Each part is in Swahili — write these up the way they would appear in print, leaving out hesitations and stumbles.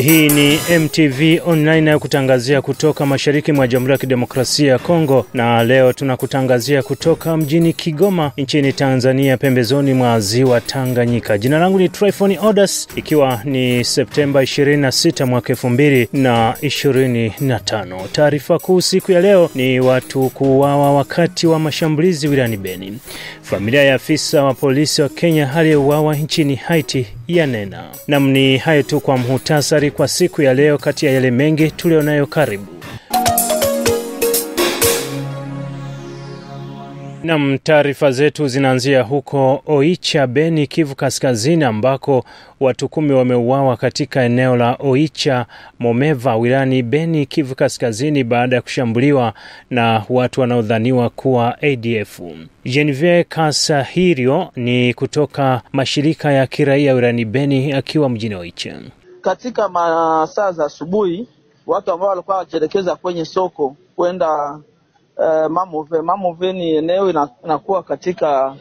Hii ni MTV Online ya kutangazia kutoka mashariki mwa Jamhuri ya Kidemokrasia ya Kongo, na leo tunakutangazia kutoka mjini Kigoma nchini Tanzania, pembezoni mwa ziwa Tanganyika. Jina langu ni Tryphon Odas, ikiwa ni Septemba 26 mwaka 2025. Taarifa kuu siku ya leo ni watu kuuawa wakati wa mashambulizi wilayani Beni. Familia ya afisa wa polisi wa Kenya aliyeuawa nchini Haiti yanena. Namni hayo tu kwa muhtasari kwa siku ya leo, kati ya yale mengi tulionayo. Karibu. Na taarifa zetu zinaanzia huko Oicha, Beni, Kivu Kaskazini, ambako watu 10 wameuawa katika eneo la Oicha Momeva wilayani Beni, Kivu Kaskazini, baada ya kushambuliwa na watu wanaodhaniwa kuwa ADF. Genevieve Kasahirio ni kutoka mashirika ya kiraia wilayani Beni akiwa mjini Oicha. Katika masaa za asubuhi, watu ambao walikuwa wakielekeza kwenye soko kwenda Mamove ni eneo inakuwa katika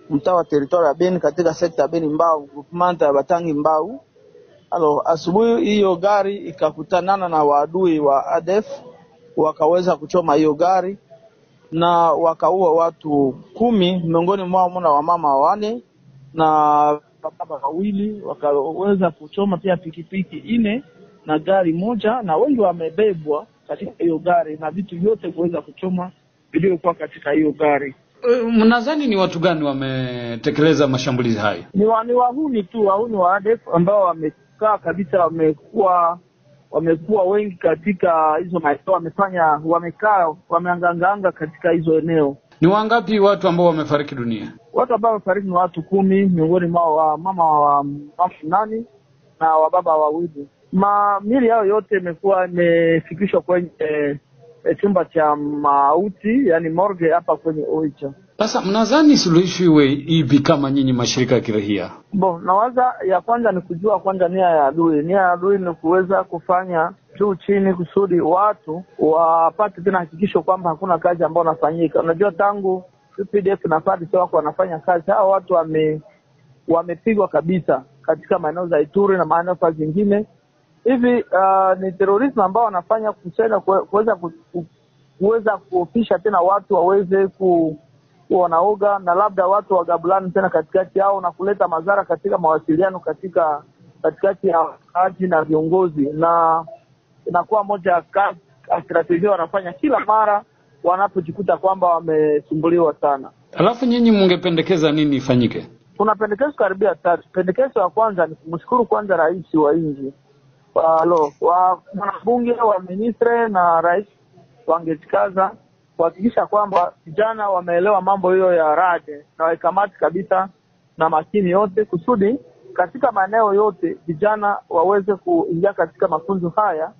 mtaa wa territory ya Beni, katika sekta ya Beni Mbau, groupement ya Batangi Mbau. Asubuhi hiyo gari ikakutanana na waadui wa ADF, wakaweza kuchoma hiyo gari na wakaua watu 10, miongoni mwao mna wamama 4 na baba 2. Wakaweza kuchoma pia pikipiki 4 na gari 1, na wengi wamebebwa katika hiyo gari na vitu vyote kuweza kuchoma vilivyokuwa katika hiyo gari. Mnadhani ni watu gani wametekeleza mashambulizi hayo? Ni wahuni tu, wahuni wa ADF ambao wamekaa kabisa, wamekuwa wengi katika hizo maeneo, wameanganga katika hizo eneo. Ni wangapi watu ambao wamefariki dunia? Watu ambao wamefariki ni watu 10, miongoni mwao wa mama wa 8 na wa baba 2. Miili yao yote imefikishwa kwenye chumba cha mauti, yani morgue hapa kwenye Oicha. Sasa mnadhani suluhisho iwe hivi kama nyinyi mashirika ya kiraia? Nawaza ya kwanza ni kujua kwanza nia ya adui. Nia ya adui ni kuweza kufanya juu chini kusudi watu wapate tena hakikisho kwamba hakuna kazi ambayo inafanyika. Unajua tangu UPDF na FARDC wako wanafanya kazi, hao watu wamepigwa kabisa katika maeneo za Ituri na maeneo zingine. Hivi ni terrorism ambao wanafanya kusaidia kuweza kuofisha tena watu waweze wanaoga, na labda watu wagabulani tena katikati yao na kuleta madhara katika mawasiliano katikati ya wakaaji na viongozi, na inakuwa moja ya strategia wanafanya kila mara wanapojikuta kwamba wamesumbuliwa sana. Alafu nyinyi mngependekeza nini ifanyike? Kuna pendekezo karibia 3. Pendekezo la kwanza ni kumshukuru kwanza rais wa nchi, wanabunge wa ministre na rais wangejikaza kuhakikisha kwamba vijana wameelewa mambo hiyo ya rade na waikamati kabisa na makini yote, kusudi katika maeneo yote vijana waweze kuingia katika mafunzo haya,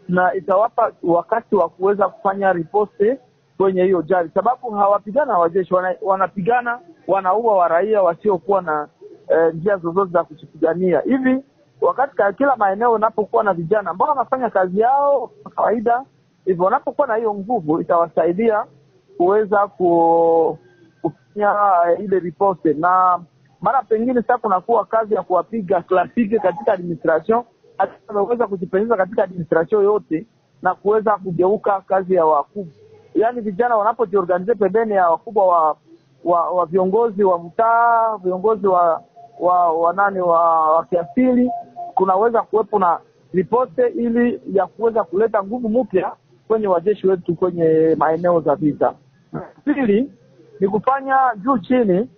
na itawapa wakati wa kuweza kufanya ripoti kwenye hiyo jari, sababu hawapigana wajeshi, wanapigana wanaua wa raia wasiokuwa na njia zozote za kujipigania. Hivi wakati kila maeneo unapokuwa na vijana ambao wanafanya kazi yao kawaida, hivyo wanapokuwa na hiyo nguvu itawasaidia kuweza kufanya ile ripoti, na mara pengine sasa kunakuwa kazi ya kuwapiga klasiki katika administration, ataweza kujipenyeza katika administration yote na kuweza kugeuka kazi ya wakubwa. Yaani vijana wanapojiorganize pembeni ya wakubwa wa viongozi wa mtaa, viongozi wa kiasili, kunaweza kuwepo na ripoti ili ya kuweza kuleta nguvu mpya kwenye wajeshi wetu kwenye maeneo za vita. Pili ni kufanya juu chini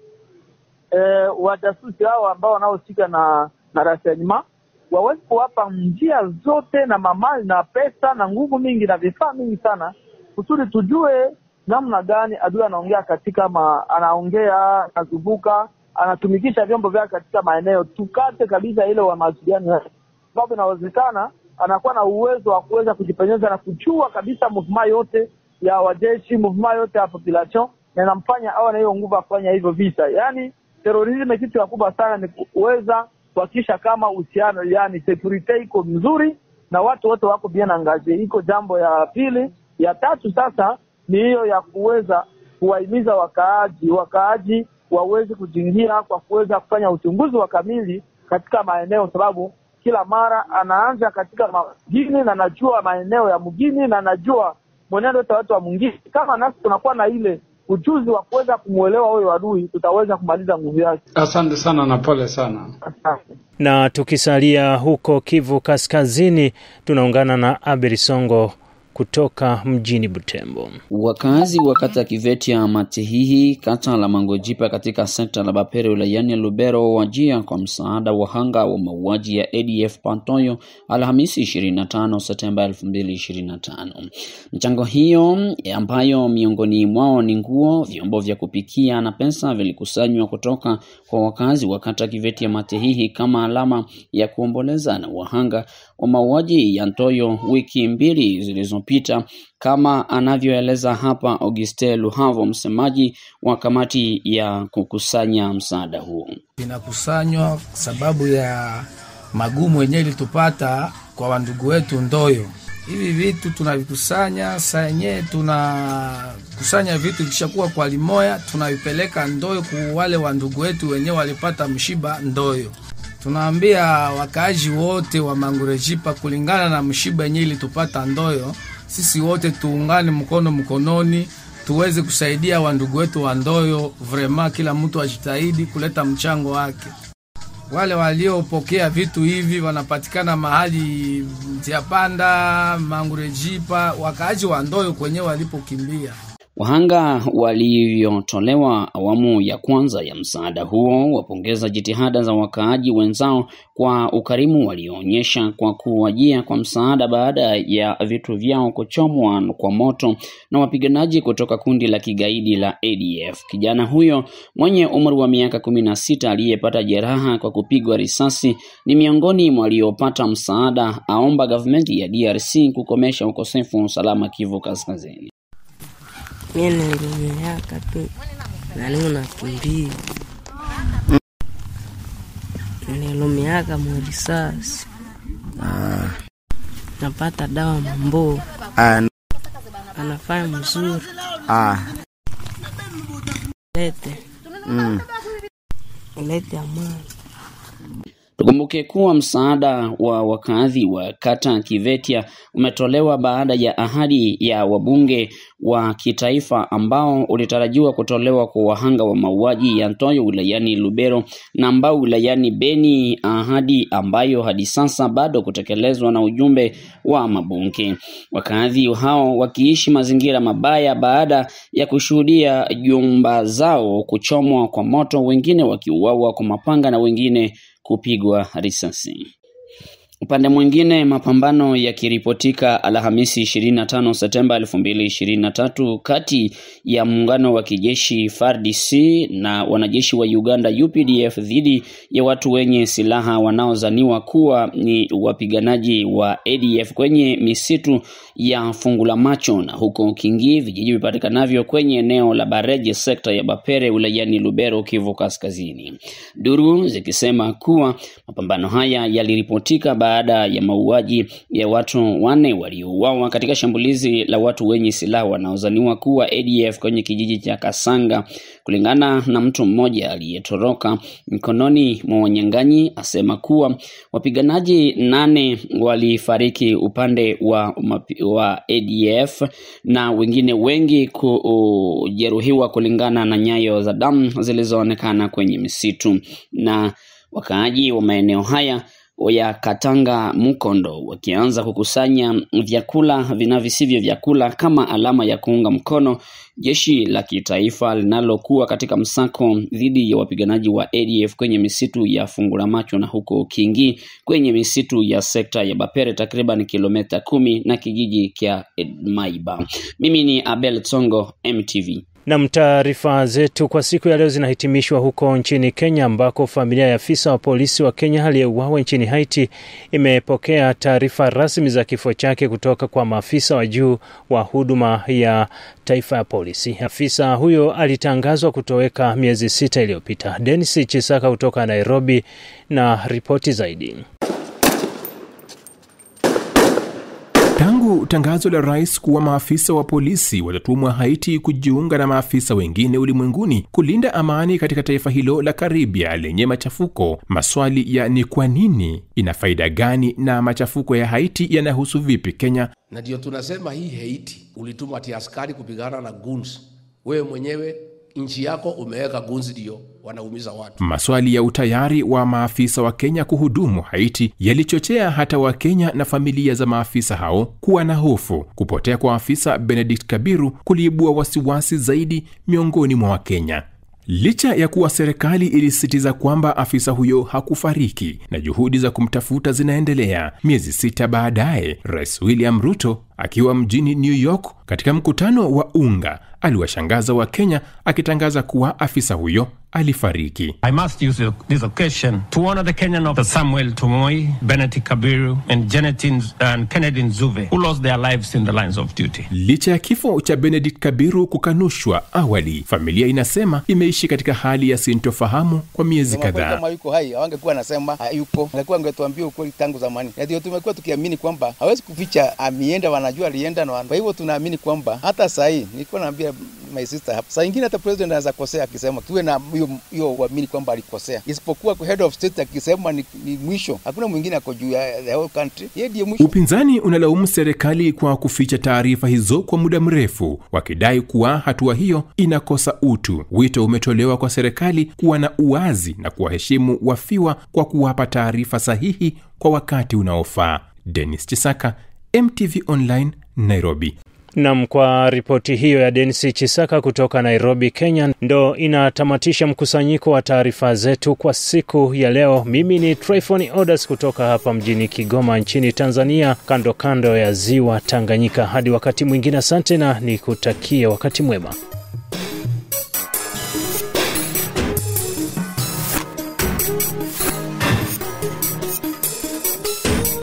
wajasusi hao ambao wanaohusika na rasilimali waweze kuwapa njia zote na mamali na pesa na nguvu mingi na vifaa mingi sana, kusudi tujue namna gani adui anaongea anaongea, anazunguka, anatumikisha vyombo vyake katika maeneo. Tukate kabisa ile wa mawasiliano, sababu inawezekana anakuwa na uwezo wa kuweza kujipenyeza na kujua kabisa movement yote ya wajeshi, movement yote ya population, na inamfanya awe na hiyo nguvu afanya hivyo vita. Yani terrorism kitu kikubwa sana ni kuweza kuhakikisha kama uhusiano, yani security iko mzuri na watu wote wako bien engaged. Iko jambo ya pili. Ya tatu sasa ni hiyo ya kuweza kuwahimiza wakaaji waweze kujingia kwa kuweza kufanya uchunguzi wa kamili katika maeneo, sababu kila mara anaanza katika mjini na anajua maeneo ya mjini na anajua mwenendo wa watu wa mwingine. Kama nasi tunakuwa na ile ujuzi wa kuweza kumuelewa huyo adui, tutaweza kumaliza nguvu yake. Asante sana na pole sana. Asante. Na tukisalia huko Kivu Kaskazini, tunaungana na Abel Songo kutoka mjini Butembo. Wakazi wa kata Kivetia Matihihi, kata la Mangojipa katika sekta la Bapere wilayani Lubero wajia kwa msaada wahanga wa mauaji ya ADF Pantoyo Alhamisi 25 Septemba 2025. Mchango hiyo ambayo miongoni mwao ni nguo, vyombo vya kupikia na pesa vilikusanywa kutoka kwa wakazi wa kata Kivetia Matihihi kama alama ya kuomboleza na wahanga wa mauaji ya Ntoyo wiki mbili zilizopita, kama anavyoeleza hapa Auguste Luhavo, msemaji wa kamati ya kukusanya msaada huo. Inakusanywa sababu ya magumu yenyewe ilitupata kwa wandugu wetu Ndoyo. Hivi vitu tunavikusanya, saa yenyewe tunakusanya vitu kishakuwa kwa limoya, tunavipeleka Ndoyo kwa wale wandugu wetu wenyewe walipata mshiba Ndoyo. Tunaambia wakaaji wote wa Mangurejipa kulingana na mshiba yenyewe ilitupata Ndoyo, sisi wote tuungane mkono mkononi tuweze kusaidia wandugu wetu wa Ndoyo. Vrema kila mtu ajitahidi kuleta mchango wake. Wale waliopokea vitu hivi wanapatikana mahali Tiapanda, Mangurejipa, wakaaji wa Ndoyo kwenye walipokimbia. Wahanga waliotolewa awamu ya kwanza ya msaada huo wapongeza jitihada za wakaaji wenzao kwa ukarimu walioonyesha kwa kuwajia kwa msaada baada ya vitu vyao kuchomwa kwa moto na wapiganaji kutoka kundi la kigaidi la ADF. Kijana huyo mwenye umri wa miaka 16 aliyepata jeraha kwa kupigwa risasi ni miongoni mwa waliopata msaada. Aomba government ya DRC kukomesha ukosefu wa usalama Kivu Kaskazini. Mimi nilimeaka tu na nakimbia. Nilimeaka mrisasi. Napata dawa mambo. Anafanya mzuri. Lete amani. Tukumbuke kuwa msaada wa wakazi wa kata Kivetia umetolewa baada ya ahadi ya wabunge wa kitaifa ambao ulitarajiwa kutolewa kwa wahanga wa mauaji ya Ntoyo wilayani Lubero na ambao wilayani Beni, ahadi ambayo hadi sasa bado kutekelezwa na ujumbe wa mabunge. Wakazi hao wakiishi mazingira mabaya baada ya kushuhudia jumba zao kuchomwa kwa moto, wengine wakiuawa kwa mapanga na wengine kupigwa risasi. Upande mwingine, mapambano yakiripotika Alhamisi 25 Septemba 2023 kati ya muungano wa kijeshi FARDC na wanajeshi wa Uganda UPDF dhidi ya watu wenye silaha wanaozaniwa kuwa ni wapiganaji wa ADF kwenye misitu ya Fungula Macho na huko Kingi, vijiji vipatikanavyo kwenye eneo la Bareje sekta ya Bapere wilayani Lubero, Kivu Kaskazini. Duru zikisema kuwa mapambano haya yaliripotika baada ya mauaji ya watu 4 waliouawa katika shambulizi la watu wenye silaha wanaozaniwa kuwa ADF kwenye kijiji cha Kasanga. Kulingana na mtu mmoja aliyetoroka mikononi mwa wanyang'anyi, asema kuwa wapiganaji 8 walifariki upande wa ADF na wengine wengi kujeruhiwa kulingana na nyayo za damu zilizoonekana kwenye misitu. Na wakaaji wa maeneo haya ya Katanga Mukondo wakianza kukusanya vyakula vinavisivyo vyakula kama alama ya kuunga mkono jeshi la kitaifa linalokuwa katika msako dhidi ya wapiganaji wa ADF kwenye misitu ya Fungula Macho na huko Kingi kwenye misitu ya sekta ya Bapere takriban kilomita 10 na kijiji cha Maiba. Mimi ni Abel Tsongo, MTV. Na taarifa zetu kwa siku ya leo zinahitimishwa huko nchini Kenya, ambako familia ya afisa wa polisi wa Kenya aliyeuawa nchini Haiti imepokea taarifa rasmi za kifo chake kutoka kwa maafisa wa juu wa huduma ya taifa ya polisi. Afisa huyo alitangazwa kutoweka miezi 6 iliyopita. Dennis Chisaka kutoka Nairobi na ripoti zaidi. Tangu tangazo la rais kuwa maafisa wa polisi watatumwa Haiti kujiunga na maafisa wengine ulimwenguni kulinda amani katika taifa hilo la Karibia lenye machafuko, maswali ya ni kwa nini, ina faida gani, na machafuko ya Haiti yanahusu vipi Kenya? Na ndio tunasema hii Haiti ulituma askari kupigana na goons. Wewe mwenyewe nchi yako umeweka goons ndio wanaumiza watu. Maswali ya utayari wa maafisa wa Kenya kuhudumu Haiti yalichochea hata wa Kenya na familia za maafisa hao kuwa na hofu. Kupotea kwa afisa Benedict Kabiru kuliibua wasiwasi zaidi miongoni mwa Wakenya. Licha ya kuwa serikali ilisisitiza kwamba afisa huyo hakufariki na juhudi za kumtafuta zinaendelea, miezi 6 baadaye, Rais William Ruto akiwa mjini New York katika mkutano wa UNGA aliwashangaza wa Kenya akitangaza kuwa afisa huyo alifariki. I must use this occasion to honor the Kenyan of Samuel Tumoi, Benedict Kabiru and Kennedy Nzuve who lost their lives in the lines of duty. Licha ya kifo cha Benedict Kabiru kukanushwa awali, familia inasema imeishi katika hali ya sintofahamu kwa miezi kadhaa. Kama yuko hai, hawangekuwa nasema hayupo. Angekuwa angetuambia ukweli tangu zamani. Ndio tumekuwa tukiamini kwamba hawezi kuficha ameenda, wanajua alienda na kwa hivyo tunaamini kwamba hata sasa hivi nilikuwa naambia my sister hapa. Saa nyingine hata president anaweza kosea akisema tuwe na hiyo uamini kwamba alikosea. Isipokuwa head of state akisema ni mwisho, hakuna mwingine ako juu ya the whole country. Yeye ndiye mwisho. Upinzani unalaumu serikali kwa kuficha taarifa hizo kwa muda mrefu, wakidai kuwa hatua hiyo inakosa utu. Wito umetolewa kwa serikali kuwa na uwazi na kuwaheshimu wafiwa kwa kuwapa taarifa sahihi kwa wakati unaofaa. Dennis Chisaka, MTV Online, Nairobi. Nam, kwa ripoti hiyo ya Dennis Chisaka kutoka Nairobi, Kenya, ndo inatamatisha mkusanyiko wa taarifa zetu kwa siku ya leo. Mimi ni Tryphon Odas kutoka hapa mjini Kigoma nchini Tanzania, kando ya ziwa Tanganyika. Hadi wakati mwingine, asante na nikutakie wakati mwema.